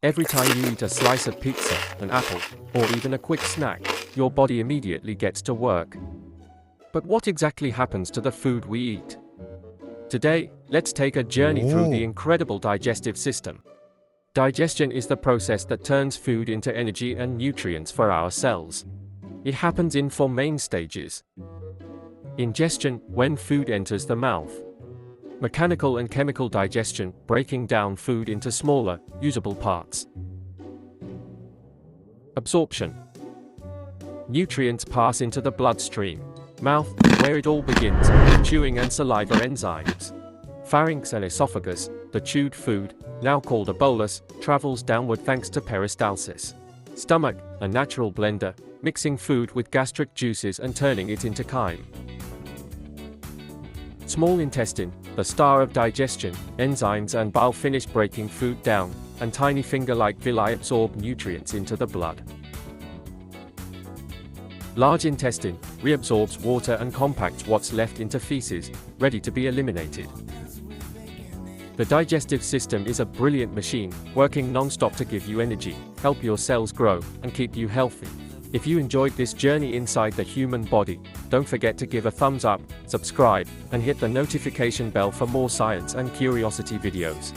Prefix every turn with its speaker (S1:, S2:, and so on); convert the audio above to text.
S1: Every time you eat a slice of pizza, an apple, or even a quick snack, your body immediately gets to work. But what exactly happens to the food we eat? Today, let's take a journey through the incredible digestive system. Digestion is the process that turns food into energy and nutrients for our cells. It happens in four main stages. Ingestion, when food enters the mouth. Mechanical and chemical digestion, breaking down food into smaller, usable parts. Absorption. Nutrients pass into the bloodstream. Mouth, where it all begins, chewing and saliva enzymes. Pharynx and esophagus, the chewed food, now called a bolus, travels downward thanks to peristalsis. Stomach, a natural blender, mixing food with gastric juices and turning it into chyme. Small intestine, the star of digestion, enzymes and bile finish breaking food down, and tiny finger-like villi absorb nutrients into the blood. Large intestine, reabsorbs water and compacts what's left into feces, ready to be eliminated. The digestive system is a brilliant machine, working non-stop to give you energy, help your cells grow, and keep you healthy. If you enjoyed this journey inside the human body, don't forget to give a thumbs up, subscribe, and hit the notification bell for more science and curiosity videos.